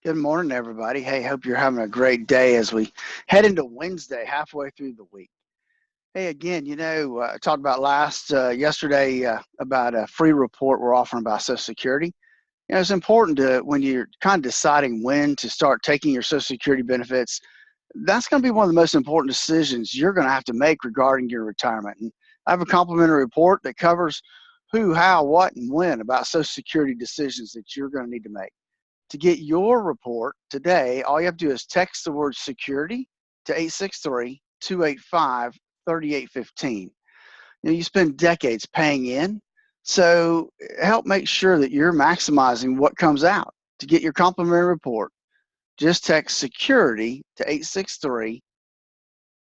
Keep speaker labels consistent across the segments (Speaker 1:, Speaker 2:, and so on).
Speaker 1: Good morning, everybody. Hey, hope you're having a great day as we head into Wednesday, halfway through the week. Hey, again, I talked about yesterday about a free report we're offering about Social Security. It's important when you're kind of deciding when to start taking your Social Security benefits. That's going to be one of the most important decisions you're going to have to make regarding your retirement. And I have a complimentary report that covers who, how, what, and when about Social Security decisions that you're going to need to make. To get your report today, all you have to do is text the word security to 863-285-3815. You spend decades paying in, so help make sure that you're maximizing what comes out. To get your complimentary report, just text security to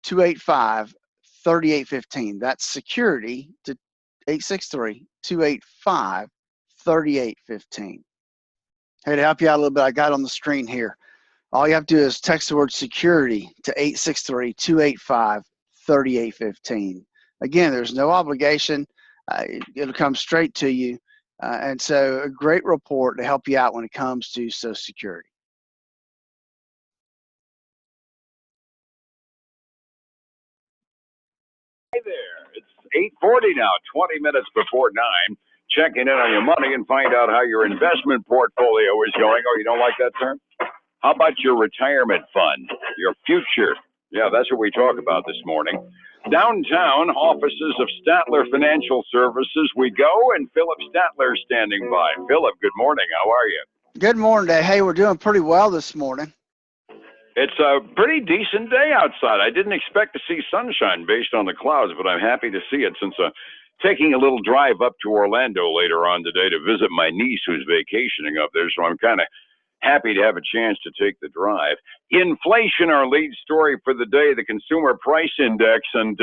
Speaker 1: 863-285-3815. That's security to 863-285-3815. Hey, to help you out a little bit, I got on the screen here. All you have to do is text the word security to 863-285-3815. Again, there's no obligation. It'll come straight to you. And so a great report to help you out when it comes to Social Security.
Speaker 2: Hey there, it's 8:40 now, 20 minutes before 9. Checking in on your money and find out how your investment portfolio is going. Oh, you don't like that term? How about your retirement fund, your future? Yeah, that's what we talk about this morning. Downtown, offices of Statler Financial Services, we go, and Phillip Statler standing by. Phillip, good morning. How are you?
Speaker 1: Good morning, Dave. Hey, we're doing pretty well this morning.
Speaker 2: It's a pretty decent day outside. I didn't expect to see sunshine based on the clouds, but I'm happy to see it since taking a little drive up to Orlando later on today to visit my niece who's vacationing up there. So I'm kind of happy to have a chance to take the drive. Inflation, our lead story for the day, the consumer price index. And,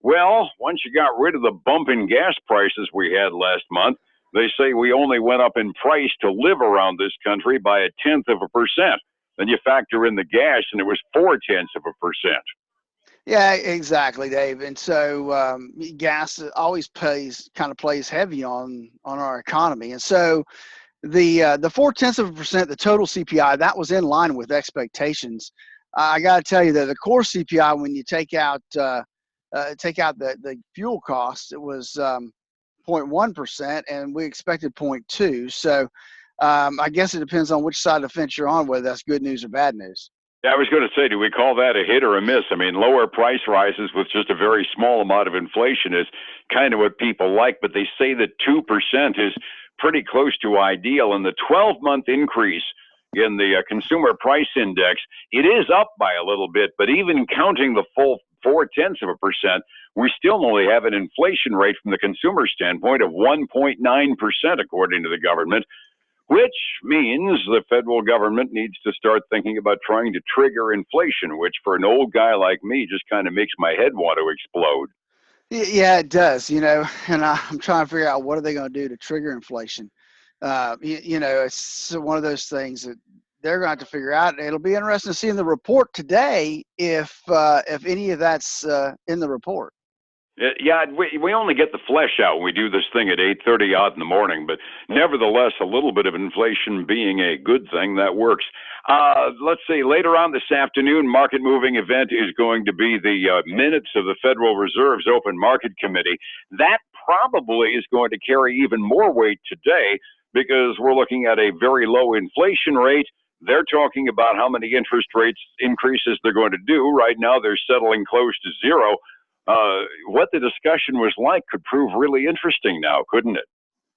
Speaker 2: well, once you got rid of the bump in gas prices we had last month, they say we only went up in price to live around this country by 0.1%. Then you factor in the gas, and it was 0.4%.
Speaker 1: Yeah, exactly, Dave. And so gas always plays heavy on our economy. And so the 0.4%, the total CPI, that was in line with expectations. I got to tell you that the core CPI, when you take out the fuel costs, it was 0.1%, and we expected 0.2. So I guess it depends on which side of the fence you're on, whether that's good news or bad news.
Speaker 2: Yeah, I was going to say, do we call that a hit or a miss? I mean, lower price rises with just a very small amount of inflation is kind of what people like, but they say that 2% is pretty close to ideal. And the 12-month increase in the consumer price index, it is up by a little bit, but even counting the full 0.4%, we still only have an inflation rate from the consumer standpoint of 1.9%, according to the government, which means the federal government needs to start thinking about trying to trigger inflation, which for an old guy like me just kind of makes my head want to explode.
Speaker 1: Yeah, it does, and I'm trying to figure out what are they going to do to trigger inflation. It's one of those things that they're going to have to figure out. It'll be interesting to see in the report today if any of that's in the report.
Speaker 2: Yeah, we only get the flesh out when we do this thing at 8:30 out in the morning, but nevertheless, a little bit of inflation being a good thing, that works. Let's see, later on this afternoon, market moving event is going to be the minutes of the Federal Reserve's Open Market Committee. That probably is going to carry even more weight today because we're looking at a very low inflation rate. They're talking about how many interest rates increases they're going to do. Right now, they're settling close to zero. What the discussion was like could prove really interesting now, couldn't it?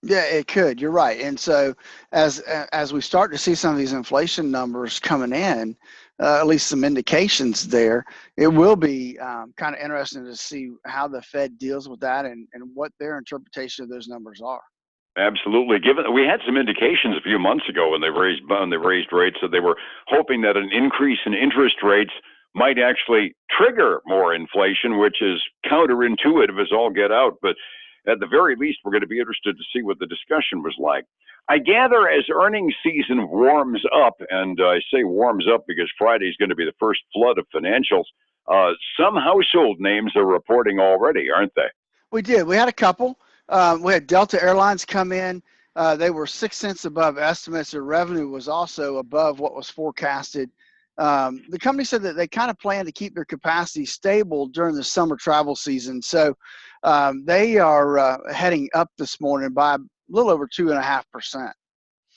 Speaker 1: Yeah, it could. You're right. And so as we start to see some of these inflation numbers coming in, at least some indications there, it will be kind of interesting to see how the Fed deals with that and what their interpretation of those numbers are.
Speaker 2: Absolutely. Given that we had some indications a few months ago when they raised rates that they were hoping that an increase in interest rates might actually trigger more inflation, which is counterintuitive as all get out. But at the very least, we're going to be interested to see what the discussion was like. I gather as earnings season warms up, and I say warms up because Friday is going to be the first flood of financials, some household names are reporting already, aren't they?
Speaker 1: We did. We had a couple. We had Delta Airlines come in. They were 6 cents above estimates. Their revenue was also above what was forecasted. The company said that they kind of plan to keep their capacity stable during the summer travel season. So they are heading up this morning by a little over 2.5%.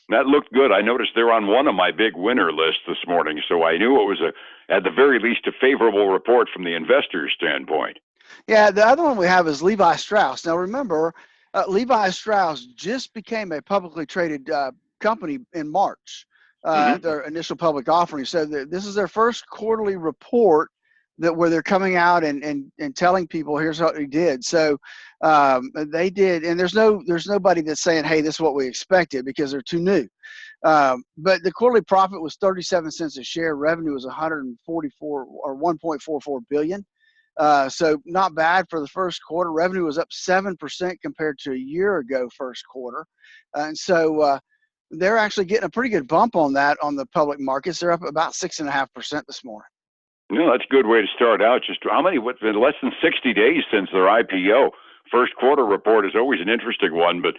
Speaker 2: That looked good. I noticed they're on one of my big winner lists this morning, so I knew it was at the very least, a favorable report from the investor's standpoint.
Speaker 1: Yeah, the other one we have is Levi Strauss. Now, remember, Levi Strauss just became a publicly traded company in March, their initial public offering. So this is their first quarterly report where they're coming out and telling people here's what they did. So they did, and there's nobody that's saying, hey, this is what we expected, because they're too new. But the quarterly profit was 37 cents a share. Revenue was 144 or 1.44 billion. So not bad for the first quarter. Revenue was up 7% compared to a year ago first quarter. And so they're actually getting a pretty good bump on that on the public markets. They're up about 6.5% this morning.
Speaker 2: No, that's a good way to start out. Just how many, what's been less than 60 days since their IPO. First quarter report is always an interesting one, but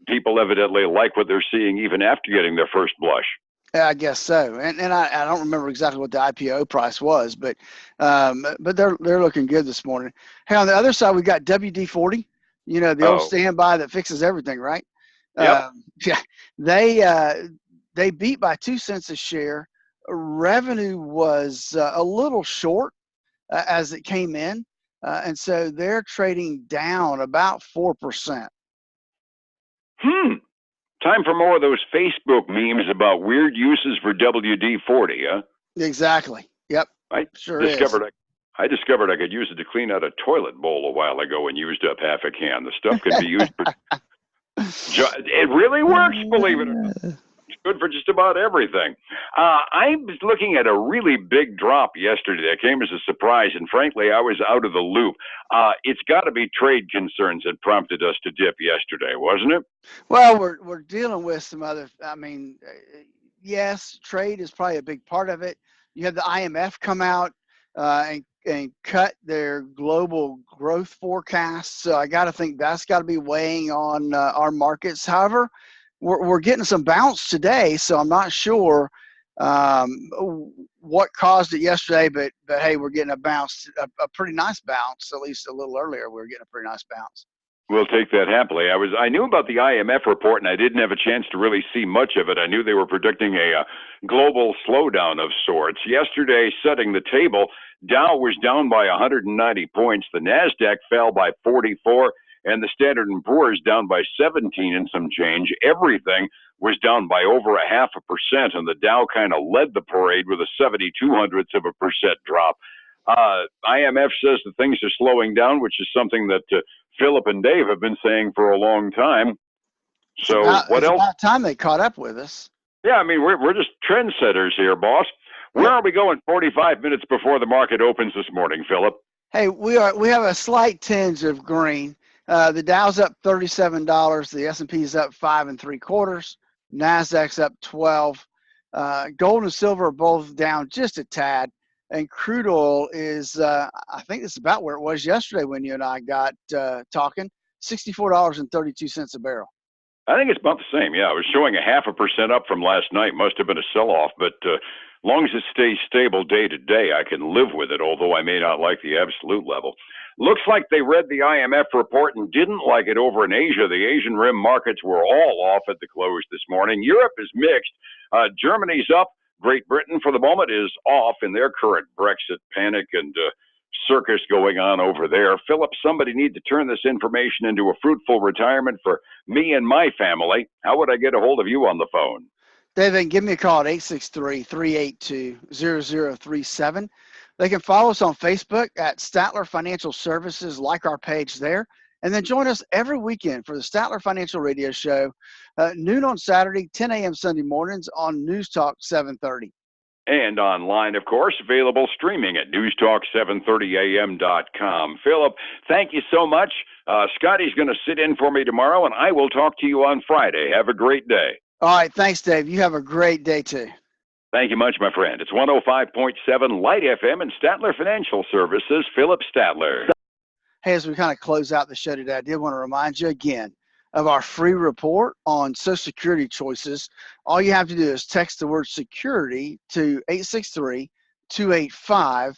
Speaker 2: people evidently like what they're seeing even after getting their first blush.
Speaker 1: Yeah, I guess so. And I don't remember exactly what the IPO price was, but they're looking good this morning. Hey, on the other side, we got WD-40, the old standby that fixes everything, right?
Speaker 2: Yep.
Speaker 1: Yeah, they beat by 2 cents a share. Revenue was a little short as it came in, and so they're trading down about 4%.
Speaker 2: Time for more of those Facebook memes about weird uses for WD-40, huh?
Speaker 1: Exactly. Yep. I discovered
Speaker 2: I could use it to clean out a toilet bowl a while ago and used up half a can. The stuff can be used for. It really works, believe it or not. It's good for just about everything. I was looking at a really big drop yesterday that came as a surprise, and frankly, I was out of the loop. It's got to be trade concerns that prompted us to dip yesterday, wasn't it?
Speaker 1: Well, we're dealing with some other. I mean, yes, trade is probably a big part of it. You have the IMF come out and cut their global growth forecast. So I got to think that's got to be weighing on our markets. However, we're getting some bounce today, so I'm not sure what caused it yesterday, but hey, we're getting a bounce, a pretty nice bounce. At least a little earlier, we were getting a pretty nice bounce.
Speaker 2: We'll take that happily. I knew about the IMF report, and I didn't have a chance to really see much of it. I knew they were predicting a global slowdown of sorts. Yesterday, setting the table, Dow was down by 190 points. The NASDAQ fell by 44, and the Standard & Poor's down by 17 and some change. Everything was down by over 0.5%, and the Dow kind of led the parade with a 0.72% drop. IMF says that things are slowing down, which is something that Phillip and Dave have been saying for a long time. So what else?
Speaker 1: It's about time they caught up with us.
Speaker 2: Yeah, I mean, we're just trendsetters here, boss. Where are we going 45 minutes before the market opens this morning, Phillip?
Speaker 1: Hey, we have a slight tinge of green. The Dow's up $37. The S&P is up 5 3/4. NASDAQ's up 12. Gold and silver are both down just a tad. And crude oil is, I think it's about where it was yesterday when you and I got talking, $64.32 a barrel.
Speaker 2: I think it's about the same. Yeah, it was showing 0.5% up from last night. Must have been a sell-off, but as long as it stays stable day to day, I can live with it, although I may not like the absolute level. Looks like they read the IMF report and didn't like it over in Asia. The Asian rim markets were all off at the close this morning. Europe is mixed. Germany's up. Great Britain, for the moment, is off in their current Brexit panic and circus going on over there. Phillip, somebody need to turn this information into a fruitful retirement for me and my family. How would I get a hold of you on the phone?
Speaker 1: David, give me a call at 863-382-0037. They can follow us on Facebook at Statler Financial Services, like our page there. And then join us every weekend for the Statler Financial Radio Show, noon on Saturday, 10 a.m. Sunday mornings on News Talk 730.
Speaker 2: And online, of course, available streaming at newstalk730am.com. Phillip, thank you so much. Scotty's going to sit in for me tomorrow, and I will talk to you on Friday. Have a great day.
Speaker 1: All right. Thanks, Dave. You have a great day, too.
Speaker 2: Thank you much, my friend. It's 105.7 Light FM and Statler Financial Services, Phillip Statler.
Speaker 1: Hey, as we kind of close out the show today, I did want to remind you again, of our free report on Social Security choices. All you have to do is text the word security to 863-285-3815.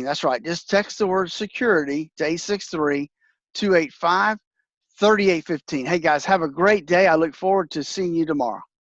Speaker 1: That's right. Just text the word security to 863-285-3815. Hey, guys, have a great day. I look forward to seeing you tomorrow.